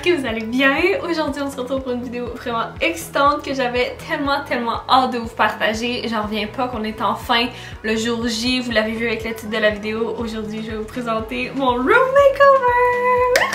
que vous allez bien. Aujourd'hui on se retrouve pour une vidéo vraiment excitante que j'avais tellement hâte de vous partager. J'en reviens pas qu'on est enfin le jour J, vous l'avez vu avec le titre de la vidéo. Aujourd'hui je vais vous présenter mon room makeover.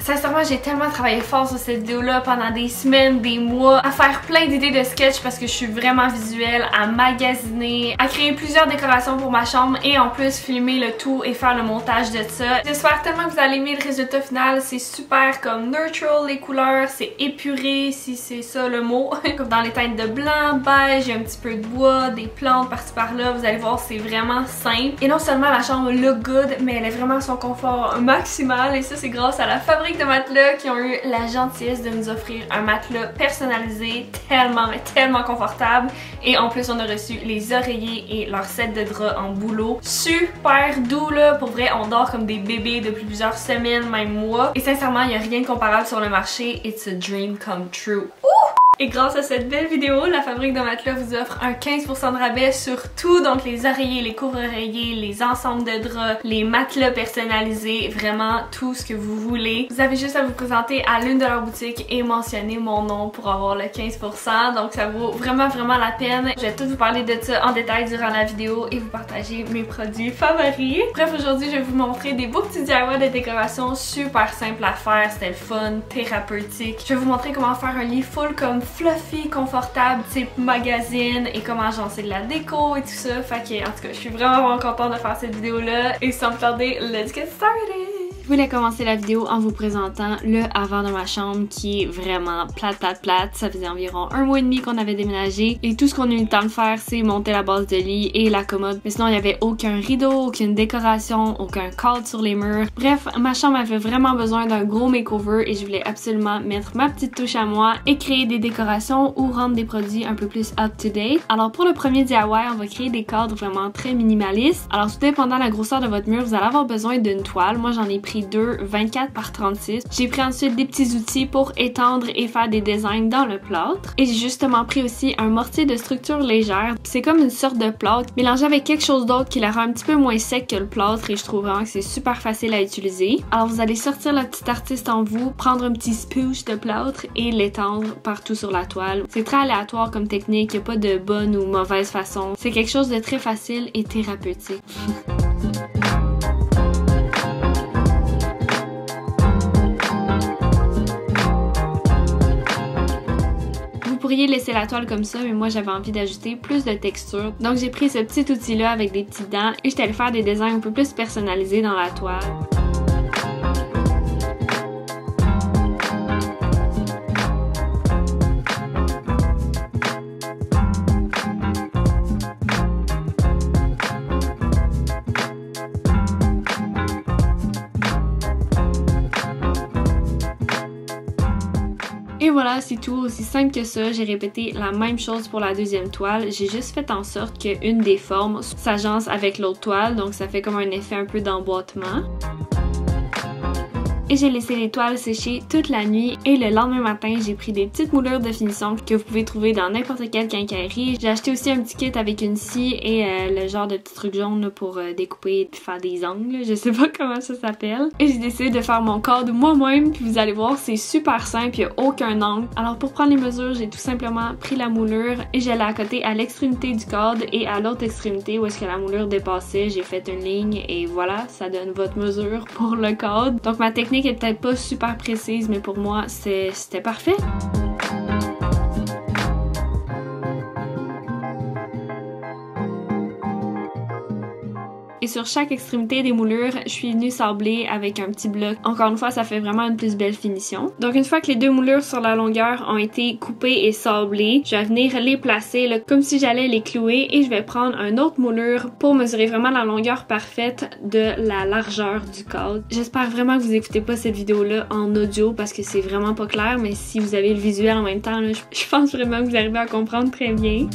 Sincèrement, j'ai tellement travaillé fort sur cette vidéo-là pendant des semaines, des mois, à faire plein d'idées de sketch parce que je suis vraiment visuelle, à magasiner, à créer plusieurs décorations pour ma chambre et en plus filmer le tout et faire le montage de ça. J'espère tellement que vous allez aimer le résultat final. C'est super comme neutral les couleurs, c'est épuré si c'est ça le mot. Comme dans les teintes de blanc, beige, il y a un petit peu de bois, des plantes par-ci par-là. Vous allez voir, c'est vraiment simple. Et non seulement la chambre look good, mais elle est vraiment à son confort maximal et ça c'est grâce à la fabrique de matelas qui ont eu la gentillesse de nous offrir un matelas personnalisé tellement confortable et en plus on a reçu les oreillers et leur set de draps en bouleau super doux là, pour vrai on dort comme des bébés depuis plusieurs semaines, même mois et sincèrement il n'y a rien de comparable sur le marché, it's a dream come true. Et grâce à cette belle vidéo, la fabrique de matelas vous offre un 15% de rabais sur tout, donc les oreillers, les couvre-oreillers, les ensembles de draps, les matelas personnalisés, vraiment tout ce que vous voulez. Vous avez juste à vous présenter à l'une de leurs boutiques et mentionner mon nom pour avoir le 15%, donc ça vaut vraiment la peine. Je vais tout vous parler de ça en détail durant la vidéo et vous partager mes produits favoris. Bref, aujourd'hui je vais vous montrer des beaux petits DIY de décoration super simples à faire, c'était le fun, thérapeutique. Je vais vous montrer comment faire un lit full comme fluffy, confortable, type magazine et comment agencer de la déco et tout ça. Fait que en tout cas, je suis vraiment contente de faire cette vidéo là et sans plus tarder, let's get started! Je voulais commencer la vidéo en vous présentant le avant de ma chambre qui est vraiment plate. Ça faisait environ un mois et demi qu'on avait déménagé et tout ce qu'on a eu le temps de faire c'est monter la base de lit et la commode. Mais sinon il n'y avait aucun rideau, aucune décoration, aucun cadre sur les murs. Bref, ma chambre avait vraiment besoin d'un gros makeover et je voulais absolument mettre ma petite touche à moi et créer des décorations ou rendre des produits un peu plus up-to-date. Alors pour le premier DIY, on va créer des cadres vraiment très minimalistes. Alors tout dépendant de la grosseur de votre mur, vous allez avoir besoin d'une toile. Moi j'en ai pris deux 24 par 36. J'ai pris ensuite des petits outils pour étendre et faire des designs dans le plâtre. Et j'ai justement pris aussi un mortier de structure légère. C'est comme une sorte de plâtre mélangé avec quelque chose d'autre qui la rend un petit peu moins sec que le plâtre et je trouve vraiment que c'est super facile à utiliser. Alors vous allez sortir la petite artiste en vous, prendre un petit spooge de plâtre et l'étendre partout sur la toile. C'est très aléatoire comme technique, il n'y a pas de bonne ou mauvaise façon. C'est quelque chose de très facile et thérapeutique. Vous pourriez laisser la toile comme ça, mais moi j'avais envie d'ajouter plus de texture. Donc j'ai pris ce petit outil là avec des petites dents et j'étais allée faire des designs un peu plus personnalisés dans la toile. Et voilà, c'est tout, aussi simple que ça. J'ai répété la même chose pour la deuxième toile. J'ai juste fait en sorte qu'une des formes s'agence avec l'autre toile, donc ça fait comme un effet un peu d'emboîtement. Et j'ai laissé les toiles sécher toute la nuit et le lendemain matin, j'ai pris des petites moulures de finition que vous pouvez trouver dans n'importe quelle quincaillerie. J'ai acheté aussi un petit kit avec une scie et le genre de petits trucs jaunes là, pour découper et faire des angles. Je sais pas comment ça s'appelle. Et j'ai décidé de faire mon cadre moi-même puis vous allez voir, c'est super simple, il n'y a aucun angle. Alors pour prendre les mesures, j'ai tout simplement pris la moulure et j'allais à côté à l'extrémité du cadre et à l'autre extrémité où est-ce que la moulure dépassait, j'ai fait une ligne et voilà, ça donne votre mesure pour le cadre. Donc ma technique est peut-être pas super précise, mais pour moi, c'était parfait. Et sur chaque extrémité des moulures, je suis venue sabler avec un petit bloc. Encore une fois, ça fait vraiment une plus belle finition. Donc une fois que les deux moulures sur la longueur ont été coupées et sablées, je vais venir les placer là, comme si j'allais les clouer et je vais prendre un autre moulure pour mesurer vraiment la longueur parfaite de la largeur du cadre. J'espère vraiment que vous écoutez pas cette vidéo-là en audio parce que c'est vraiment pas clair, mais si vous avez le visuel en même temps, là, je pense vraiment que vous arrivez à comprendre très bien.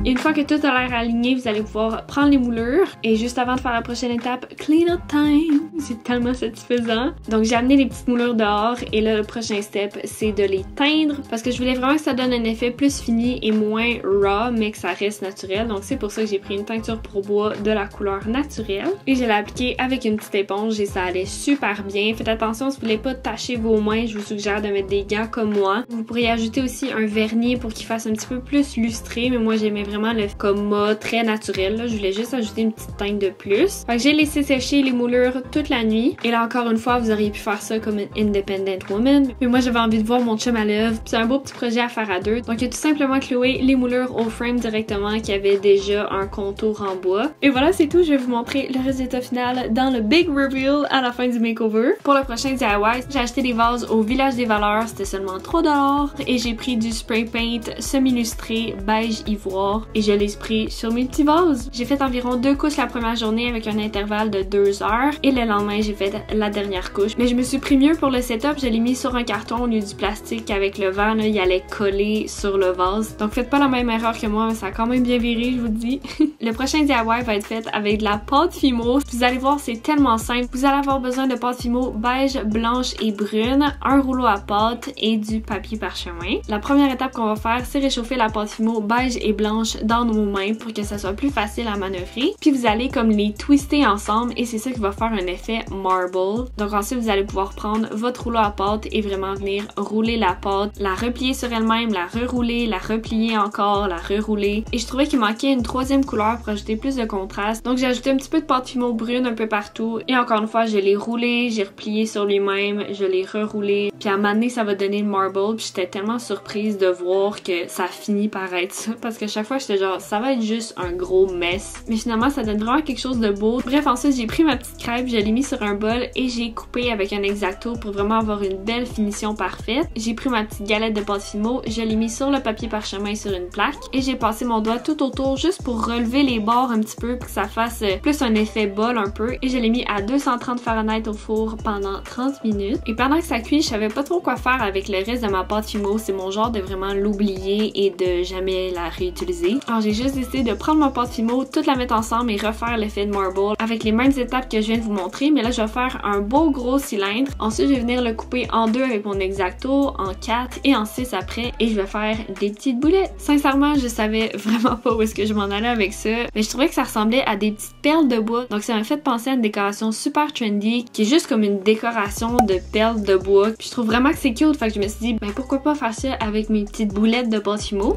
Et Une fois que tout a l'air aligné, vous allez pouvoir prendre les moulures. Et juste avant de faire la prochaine étape, clean up time! C'est tellement satisfaisant. Donc j'ai amené les petites moulures dehors et là le prochain step c'est de les teindre parce que je voulais vraiment que ça donne un effet plus fini et moins raw mais que ça reste naturel. Donc c'est pour ça que j'ai pris une teinture pour bois de la couleur naturelle et je l'ai appliquée avec une petite éponge et ça allait super bien. Faites attention si vous voulez pas tacher vos mains, je vous suggère de mettre des gants comme moi. Vous pourriez ajouter aussi un vernis pour qu'il fasse un petit peu plus lustré, mais moi j'aimais vraiment le coma très naturel. Là. Je voulais juste ajouter une petite teinte de plus. Fait que j'ai laissé sécher les moulures toute la nuit et là encore une fois vous auriez pu faire ça comme une independent woman, mais moi j'avais envie de voir mon chum à l'œuvre. C'est un beau petit projet à faire à deux. Donc j'ai tout simplement cloué les moulures au frame directement qui avait déjà un contour en bois. Et voilà, c'est tout. Je vais vous montrer le résultat final dans le big reveal à la fin du makeover. Pour le prochain DIY, j'ai acheté des vases au Village des Valeurs, c'était seulement 3$ et j'ai pris du spray paint semi-lustré beige ivoire et je l'ai sprayé sur mes petits vases. J'ai fait environ 2 couches la première journée avec un intervalle de 2 heures et le lendemain j'ai fait la dernière couche. Mais je me suis pris mieux pour le setup, je l'ai mis sur un carton au lieu du plastique avec le vent, là, il allait coller sur le vase. Donc faites pas la même erreur que moi, mais ça a quand même bien viré, je vous dis. Le prochain DIY va être fait avec de la pâte Fimo. Vous allez voir, c'est tellement simple. Vous allez avoir besoin de pâte Fimo beige, blanche et brune, un rouleau à pâte et du papier parchemin. La première étape qu'on va faire, c'est réchauffer la pâte Fimo beige et blanche dans nos mains pour que ça soit plus facile à manœuvrer. Puis vous allez comme les twister ensemble et c'est ça qui va faire un effet marble. Donc ensuite, vous allez pouvoir prendre votre rouleau à pâte et vraiment venir rouler la pâte, la replier sur elle-même, la rerouler, la replier encore, la rerouler. Et je trouvais qu'il manquait une troisième couleur pour ajouter plus de contraste. Donc j'ai ajouté un petit peu de pâte Fimo brune un peu partout. Et encore une fois, je l'ai roulé, j'ai replié sur lui-même, je l'ai reroulé. Puis à un moment donné, ça va donner le marble. Puis j'étais tellement surprise de voir que ça finit par être ça. Parce que chaque fois, j'étais genre, ça va être juste un gros mess. Mais finalement, ça donne vraiment quelque chose de beau. Bref, ensuite, j'ai pris ma petite crêpe, je l'ai mis sur un bol et j'ai coupé avec un X-Acto pour vraiment avoir une belle finition parfaite. J'ai pris ma petite galette de pâte Fimo, je l'ai mis sur le papier parchemin sur une plaque et j'ai passé mon doigt tout autour juste pour relever les bords un petit peu pour que ça fasse plus un effet bol un peu. Et je l'ai mis à 230 Fahrenheit au four pendant 30 minutes. Et pendant que ça cuit, je savais pas trop quoi faire avec le reste de ma pâte Fimo. C'est mon genre de vraiment l'oublier et de jamais la réutiliser. Alors j'ai juste décidé de prendre ma pâte Fimo, toute la mettre ensemble et refaire l'effet de marble avec les mêmes étapes que je viens de vous montrer. Mais là, je vais faire un beau gros cylindre. Ensuite, je vais venir le couper en 2 avec mon X-Acto, en 4 et en 6 après. Et je vais faire des petites boulettes. Sincèrement, je savais vraiment pas où est-ce que je m'en allais avec ça. Mais je trouvais que ça ressemblait à des petites perles de bois. Donc ça m'a fait penser à une décoration super trendy qui est juste comme une décoration de perles de bois. Puis je trouve vraiment que c'est cute. Fait que je me suis dit, ben pourquoi pas faire ça avec mes petites boulettes de pâte Fimo.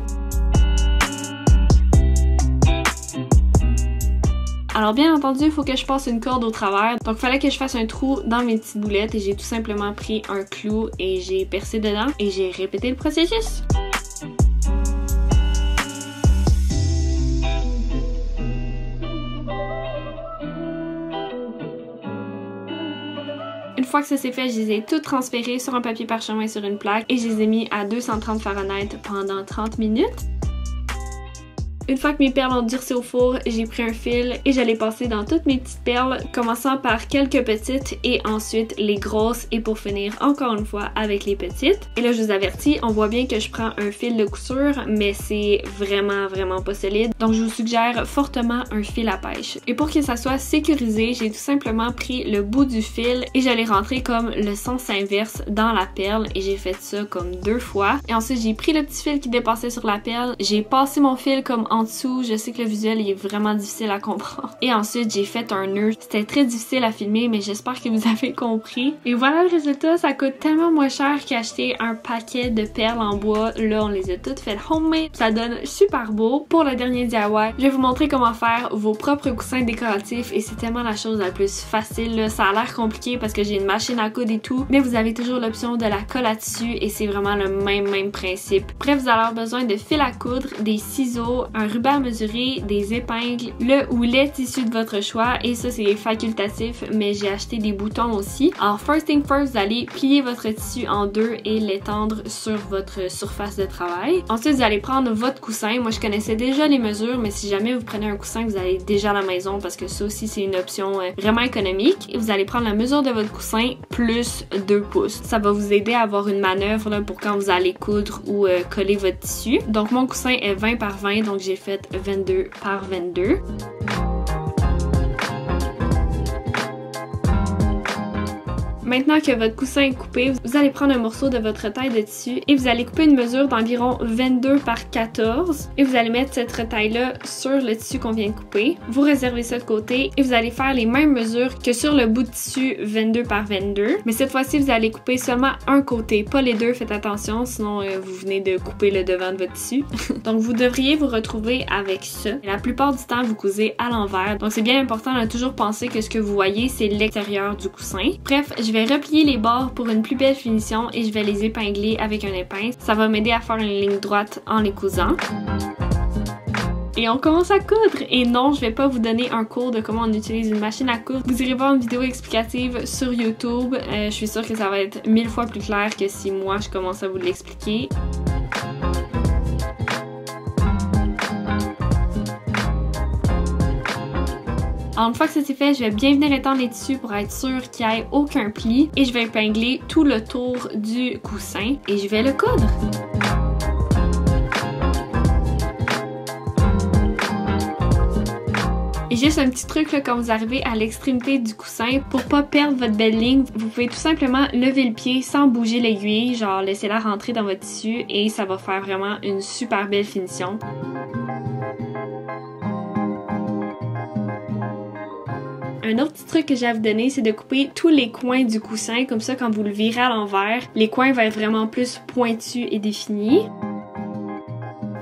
Alors bien entendu, il faut que je passe une corde au travers. Donc il fallait que je fasse un trou dans mes petites boulettes et j'ai tout simplement pris un clou et j'ai percé dedans et j'ai répété le processus. Une fois que ça s'est fait, je les ai toutes transférées sur un papier parchemin sur une plaque et je les ai mis à 230 Fahrenheit pendant 30 minutes. Une fois que mes perles ont durci au four, j'ai pris un fil et je l'ai passé dans toutes mes petites perles, commençant par quelques petites et ensuite les grosses et pour finir encore une fois avec les petites. Et là, je vous avertis, on voit bien que je prends un fil de couture, mais c'est vraiment pas solide. Donc, je vous suggère fortement un fil à pêche. Et pour que ça soit sécurisé, j'ai tout simplement pris le bout du fil et je l'ai rentré comme le sens inverse dans la perle et j'ai fait ça comme 2 fois. Et ensuite, j'ai pris le petit fil qui dépassait sur la perle, j'ai passé mon fil comme en dessous. Je sais que le visuel il est vraiment difficile à comprendre. Et ensuite, j'ai fait un nœud. C'était très difficile à filmer, mais j'espère que vous avez compris. Et voilà le résultat. Ça coûte tellement moins cher qu'acheter un paquet de perles en bois. Là, on les a toutes faites homemade. Ça donne super beau. Pour le dernier DIY, je vais vous montrer comment faire vos propres coussins décoratifs et c'est tellement la chose la plus facile. Là. Ça a l'air compliqué parce que j'ai une machine à coudre et tout, mais vous avez toujours l'option de la colle là-dessus et c'est vraiment le même principe. Bref, vous allez avoir besoin de fil à coudre, des ciseaux, un ruban à mesurer, des épingles, le ou les tissus de votre choix et ça c'est facultatif mais j'ai acheté des boutons aussi. Alors first thing first, vous allez plier votre tissu en 2 et l'étendre sur votre surface de travail. Ensuite vous allez prendre votre coussin. Moi je connaissais déjà les mesures mais si jamais vous prenez un coussin que vous avez déjà à la maison parce que ça aussi c'est une option vraiment économique. Et vous allez prendre la mesure de votre coussin plus 2 pouces. Ça va vous aider à avoir une manœuvre là, pour quand vous allez coudre ou coller votre tissu. Donc mon coussin est 20 par 20 donc j'ai fait 22 par 22. Maintenant que votre coussin est coupé, vous allez prendre un morceau de votre taille de tissu et vous allez couper une mesure d'environ 22 par 14 et vous allez mettre cette retaille-là sur le tissu qu'on vient de couper. Vous réservez ça de côté et vous allez faire les mêmes mesures que sur le bout de tissu 22 par 22. Mais cette fois-ci, vous allez couper seulement un côté, pas les deux, faites attention, sinon vous venez de couper le devant de votre tissu. Donc vous devriez vous retrouver avec ça. Et la plupart du temps, vous cousez à l'envers. Donc c'est bien important de toujours penser que ce que vous voyez, c'est l'extérieur du coussin. Bref, je vais replier les bords pour une plus belle finition et je vais les épingler avec un épingle. Ça va m'aider à faire une ligne droite en les cousant. Et on commence à coudre! Et non, je vais pas vous donner un cours de comment on utilise une machine à coudre. Vous irez voir une vidéo explicative sur YouTube. Je suis sûre que ça va être 1000 fois plus clair que si moi je commence à vous l'expliquer. Alors, une fois que ça c'est fait, je vais bien venir étendre les tissus pour être sûre qu'il n'y ait aucun pli et je vais épingler tout le tour du coussin et je vais le coudre. Et juste un petit truc là, quand vous arrivez à l'extrémité du coussin, pour pas perdre votre belle ligne, vous pouvez tout simplement lever le pied sans bouger l'aiguille, genre laissez-la rentrer dans votre tissu et ça va faire vraiment une super belle finition. Un autre petit truc que j'ai à vous donner, c'est de couper tous les coins du coussin, comme ça quand vous le virez à l'envers, les coins vont être vraiment plus pointus et définis.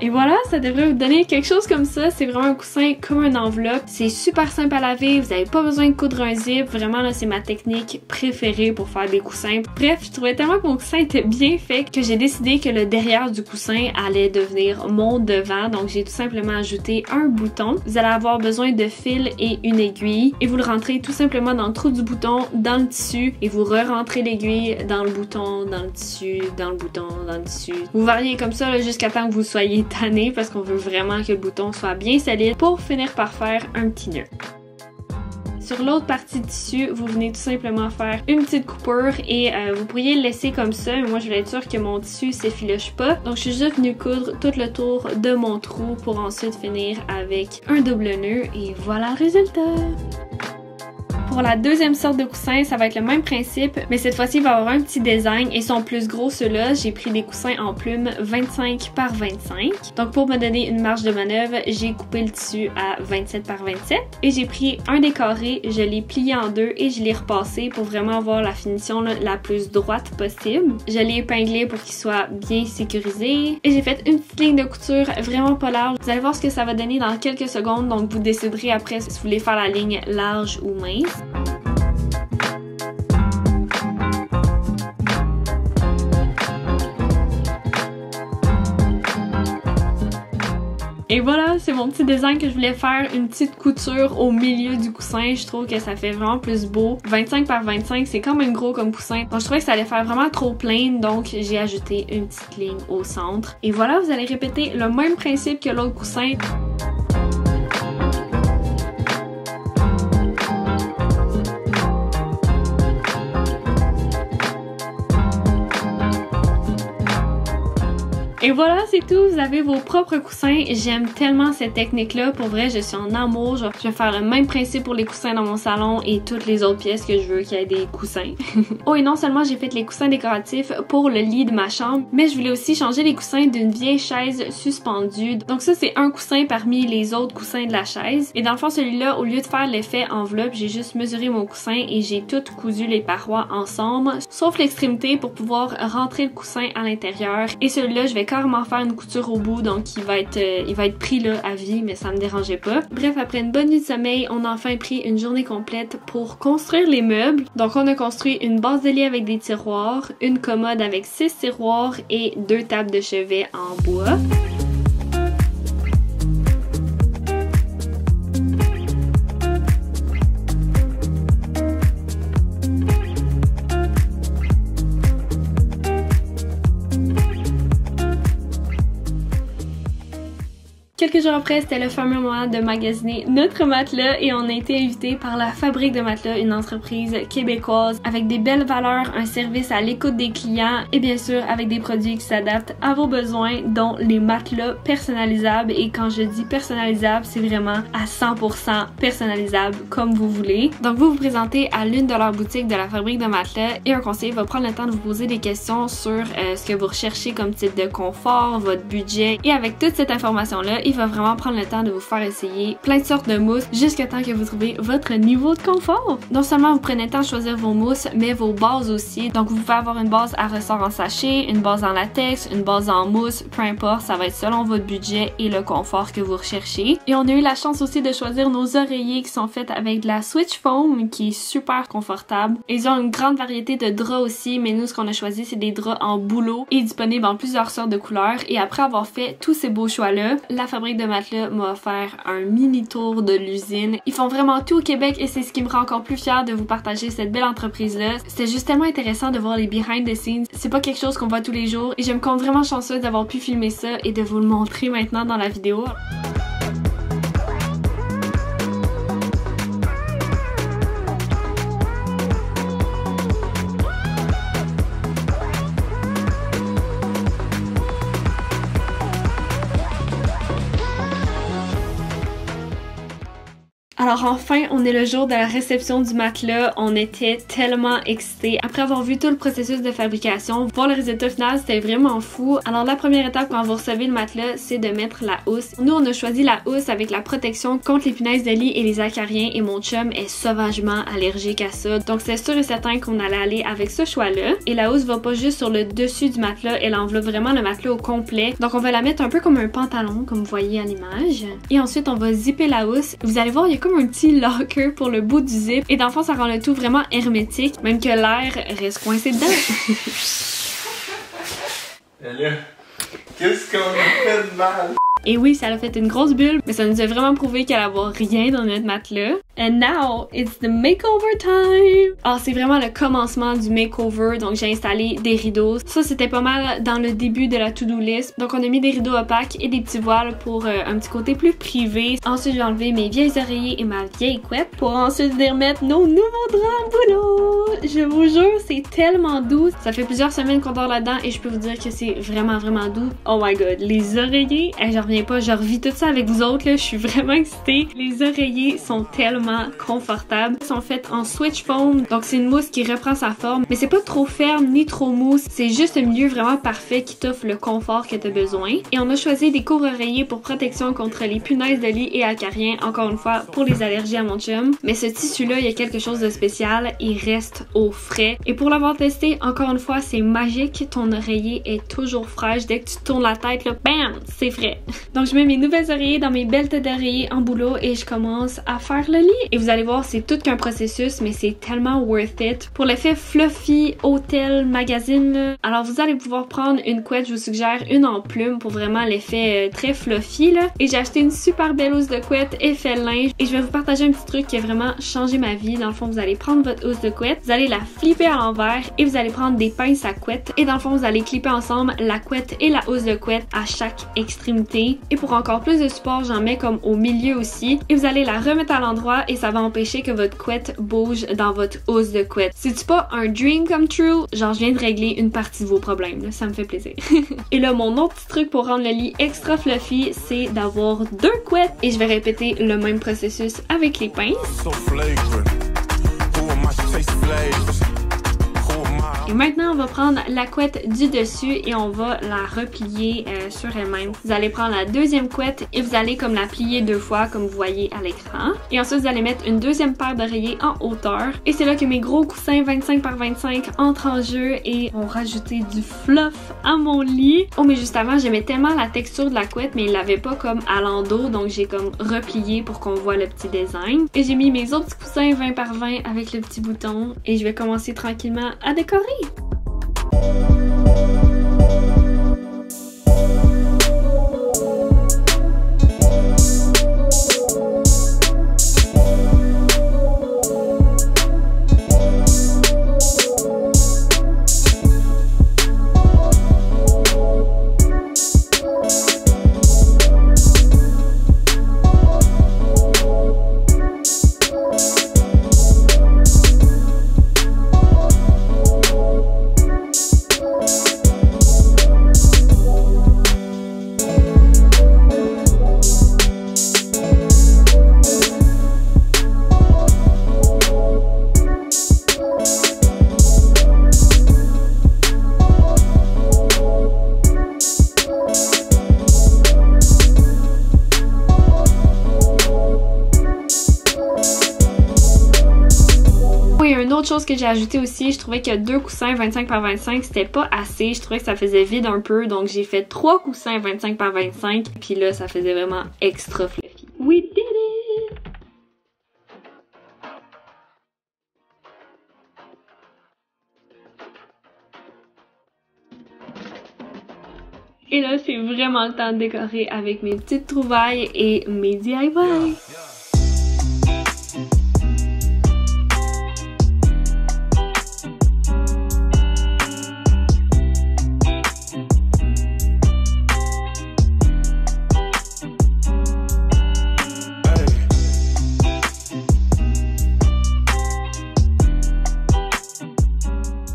Et voilà, ça devrait vous donner quelque chose comme ça. C'est vraiment un coussin comme une enveloppe. C'est super simple à laver, vous n'avez pas besoin de coudre un zip. Vraiment là, c'est ma technique préférée pour faire des coussins. Bref, je trouvais tellement que mon coussin était bien fait que j'ai décidé que le derrière du coussin allait devenir mon devant. Donc j'ai tout simplement ajouté un bouton. Vous allez avoir besoin de fil et une aiguille. Et vous le rentrez tout simplement dans le trou du bouton, dans le tissu. Et vous re-rentrez l'aiguille dans le bouton, dans le tissu, dans le bouton, dans le tissu. Vous variez comme ça jusqu'à temps que vous soyez tanné parce qu'on veut vraiment que le bouton soit bien solide pour finir par faire un petit nœud. Sur l'autre partie du tissu, vous venez tout simplement faire une petite coupure et vous pourriez le laisser comme ça, mais moi je voulais être sûre que mon tissu s'effiloche pas. Donc je suis juste venue coudre tout le tour de mon trou pour ensuite finir avec un double nœud et voilà le résultat! Pour la deuxième sorte de coussin, ça va être le même principe, mais cette fois-ci, il va y avoir un petit design et ils sont plus gros ceux-là. J'ai pris des coussins en plume 25 par 25. Donc pour me donner une marge de manœuvre, j'ai coupé le tissu à 27 par 27 et j'ai pris un des carrés, je l'ai plié en deux et je l'ai repassé pour vraiment avoir la finition la plus droite possible. Je l'ai épinglé pour qu'il soit bien sécurisé et j'ai fait une petite ligne de couture vraiment pas large. Vous allez voir ce que ça va donner dans quelques secondes, donc vous déciderez après si vous voulez faire la ligne large ou mince. Et voilà, c'est mon petit design que je voulais faire, une petite couture au milieu du coussin. Je trouve que ça fait vraiment plus beau. 25 par 25, c'est quand même gros comme coussin. Donc je trouvais que ça allait faire vraiment trop plain, donc j'ai ajouté une petite ligne au centre. Et voilà, vous allez répéter le même principe que l'autre coussin. Et voilà, c'est tout, vous avez vos propres coussins. J'aime tellement cette technique-là. Pour vrai, je suis en amour. Je vais faire le même principe pour les coussins dans mon salon et toutes les autres pièces que je veux qu'il y ait des coussins. Oh, et non seulement j'ai fait les coussins décoratifs pour le lit de ma chambre, mais je voulais aussi changer les coussins d'une vieille chaise suspendue. Donc ça, c'est un coussin parmi les autres coussins de la chaise. Et dans le fond, celui-là, au lieu de faire l'effet enveloppe, j'ai juste mesuré mon coussin et j'ai tout cousu les parois ensemble, sauf l'extrémité pour pouvoir rentrer le coussin à l'intérieur. Et celui-là, je vais carrément faire une couture au bout, donc il va être pris là à vie, mais ça me dérangeait pas. Bref, après une bonne nuit de sommeil, on a enfin pris une journée complète pour construire les meubles. Donc on a construit une base de lit avec des tiroirs, une commode avec 6 tiroirs et 2 tables de chevet en bois. Quelques jours après, c'était le fameux moment de magasiner notre matelas et on a été invité par la Fabrique de matelas, une entreprise québécoise avec des belles valeurs, un service à l'écoute des clients et bien sûr avec des produits qui s'adaptent à vos besoins, dont les matelas personnalisables. Et quand je dis personnalisable, c'est vraiment à 100% personnalisable comme vous voulez. Donc vous vous présentez à l'une de leurs boutiques de la Fabrique de matelas et un conseiller va prendre le temps de vous poser des questions sur ce que vous recherchez comme type de confort, votre budget, et avec toute cette information-là, il va vraiment prendre le temps de vous faire essayer plein de sortes de mousses jusqu'à temps que vous trouvez votre niveau de confort. Non seulement vous prenez le temps de choisir vos mousses, mais vos bases aussi. Donc vous pouvez avoir une base à ressort en sachet, une base en latex, une base en mousse, peu importe, ça va être selon votre budget et le confort que vous recherchez. Et on a eu la chance aussi de choisir nos oreillers qui sont faits avec de la Switch Foam qui est super confortable. Ils ont une grande variété de draps aussi, mais nous ce qu'on a choisi c'est des draps en bouleau et disponibles en plusieurs sortes de couleurs. Et après avoir fait tous ces beaux choix-là, la Fabrique de matelas m'a offert un mini tour de l'usine. Ils font vraiment tout au Québec et c'est ce qui me rend encore plus fière de vous partager cette belle entreprise-là. C'était juste tellement intéressant de voir les behind the scenes. C'est pas quelque chose qu'on voit tous les jours et je me compte vraiment chanceuse d'avoir pu filmer ça et de vous le montrer maintenant dans la vidéo. Alors enfin, on est le jour de la réception du matelas. On était tellement excités. Après avoir vu tout le processus de fabrication, voir le résultat final, c'était vraiment fou. Alors la première étape quand vous recevez le matelas, c'est de mettre la housse. Nous, on a choisi la housse avec la protection contre les punaises de lit et les acariens et mon chum est sauvagement allergique à ça. Donc c'est sûr et certain qu'on allait aller avec ce choix-là. Et la housse va pas juste sur le dessus du matelas, elle enveloppe vraiment le matelas au complet. Donc on va la mettre un peu comme un pantalon, comme vous voyez à l'image. Et ensuite, on va zipper la housse. Vous allez voir, il y a comme un petit locker pour le bout du zip et dans le fond ça rend le tout vraiment hermétique, même que l'air reste coincé dedans. Et là, qu'est-ce qu'on a fait de mal? Et oui, ça a fait une grosse bulle, mais ça nous a vraiment prouvé qu'elle avait rien dans notre matelas. And now, it's the makeover time! Alors, c'est vraiment le commencement du makeover, donc j'ai installé des rideaux. Ça, c'était pas mal dans le début de la to-do list. Donc, on a mis des rideaux opaques et des petits voiles pour un petit côté plus privé. Ensuite, j'ai enlevé mes vieilles oreillers et ma vieille couette pour ensuite venir mettre nos nouveaux draps en boulot. Je vous jure, c'est tellement doux. Ça fait plusieurs semaines qu'on dort là-dedans et je peux vous dire que c'est vraiment, vraiment doux. Oh my god, les oreillers, j'en reviens pas, je revis tout ça avec vous autres, là. Je suis vraiment excitée. Les oreillers sont tellement confortables. Ils sont faits en Switch Foam, donc c'est une mousse qui reprend sa forme, mais c'est pas trop ferme ni trop mousse. C'est juste un milieu vraiment parfait qui t'offre le confort que t'as besoin. Et on a choisi des couvre-oreillers pour protection contre les punaises de lit et acariens, encore une fois pour les allergies à mon chum. Mais ce tissu-là, il y a quelque chose de spécial, il reste au frais. Et pour l'avoir testé, encore une fois, c'est magique. Ton oreiller est toujours fraîche. Dès que tu tournes la tête, là, bam, c'est frais. Donc je mets mes nouvelles oreillers dans mes belles têtes d'oreiller en boulot et je commence à faire le lit. Et vous allez voir, c'est tout qu'un processus, mais c'est tellement worth it. Pour l'effet fluffy, hôtel, magazine, là, alors vous allez pouvoir prendre une couette, je vous suggère une en plume pour vraiment l'effet très fluffy, là. Et j'ai acheté une super belle housse de couette effet linge et je vais vous partager un petit truc qui a vraiment changé ma vie. Dans le fond, vous allez prendre votre housse de couette, vous allez la flipper à l'envers et vous allez prendre des pinces à couette et dans le fond, vous allez clipper ensemble la couette et la housse de couette à chaque extrémité. Et pour encore plus de support, j'en mets comme au milieu aussi et vous allez la remettre à l'endroit et ça va empêcher que votre couette bouge dans votre housse de couette. C'est-tu pas un dream come true? Genre, je viens de régler une partie de vos problèmes, là. Ça me fait plaisir. Et là, mon autre petit truc pour rendre le lit extra fluffy, c'est d'avoir 2 couettes et je vais répéter le même processus avec les pinces. Et maintenant, on va prendre la couette du dessus et on va la replier sur elle-même. Vous allez prendre la deuxième couette et vous allez comme la plier 2 fois, comme vous voyez à l'écran. Et ensuite, vous allez mettre une deuxième paire d'oreillers en hauteur. Et c'est là que mes gros coussins 25 par 25 entrent en jeu et ont rajouté du fluff à mon lit. Oh, mais juste avant, j'aimais tellement la texture de la couette, mais il l'avait pas comme à l'endos, donc j'ai comme replié pour qu'on voit le petit design. Et j'ai mis mes autres coussins 20 par 20 avec le petit bouton et je vais commencer tranquillement à décorer. chose que j'ai ajouté aussi, je trouvais que 2 coussins 25 par 25 c'était pas assez, je trouvais que ça faisait vide un peu, donc j'ai fait 3 coussins 25 par 25, puis là ça faisait vraiment extra fluffy. We did it! Et là, c'est vraiment le temps de décorer avec mes petites trouvailles et mes DIY.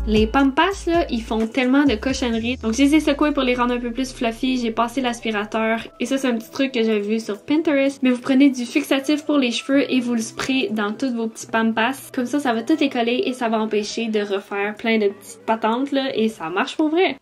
Les pampas là, ils font tellement de cochonneries. Donc je les ai secoués pour les rendre un peu plus fluffy. J'ai passé l'aspirateur. Et ça c'est un petit truc que j'avais vu sur Pinterest. Mais vous prenez du fixatif pour les cheveux et vous le sprayez dans tous vos petits pampas. Comme ça va tout écoller et ça va empêcher de refaire plein de petites patentes là. Et ça marche pour vrai.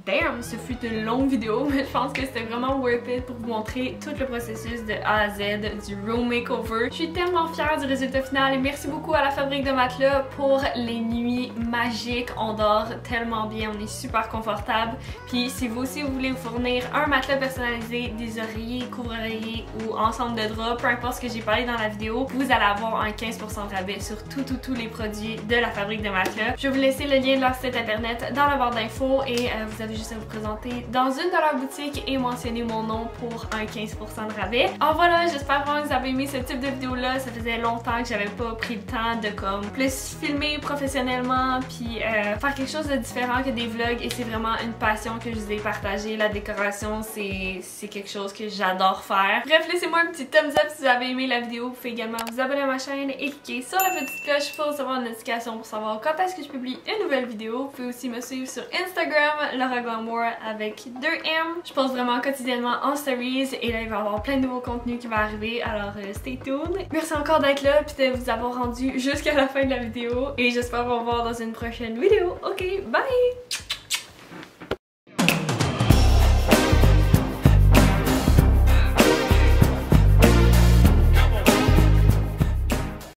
Damn, ce fut une longue vidéo, mais je pense que c'était vraiment worth it pour vous montrer tout le processus de A à Z du room makeover. Je suis tellement fière du résultat final et merci beaucoup à la fabrique de matelas pour les nuits magiques. On dort tellement bien, on est super confortable. Puis si vous aussi vous voulez vous fournir un matelas personnalisé, des oreillers, couvre-oreillers ou ensemble de draps, peu importe ce que j'ai parlé dans la vidéo, vous allez avoir un 15% de rabais sur tous les produits de la fabrique de matelas. Je vais vous laisser le lien de leur site internet dans la barre d'infos et vous avez juste à vous présenter dans une de leurs boutiques et mentionner mon nom pour un 15% de rabais. Alors voilà, j'espère vraiment que vous avez aimé ce type de vidéo là. Ça faisait longtemps que j'avais pas pris le temps de comme plus filmer professionnellement puis faire quelque chose de différent que des vlogs et c'est vraiment une passion que je vous ai partagée. La décoration c'est quelque chose que j'adore faire. Bref, laissez-moi un petit thumbs up si vous avez aimé la vidéo. Vous pouvez également vous abonner à ma chaîne et cliquer sur la petite cloche pour recevoir une notification pour savoir quand est-ce que je publie une nouvelle vidéo. Vous pouvez aussi me suivre sur Instagram, Laura Glamour avec 2M. Je poste vraiment quotidiennement en stories et là il va y avoir plein de nouveaux contenus qui vont arriver, alors stay tuned. Merci encore d'être là puis de vous avoir rendu jusqu'à la fin de la vidéo et j'espère vous revoir dans une prochaine vidéo. Ok, bye!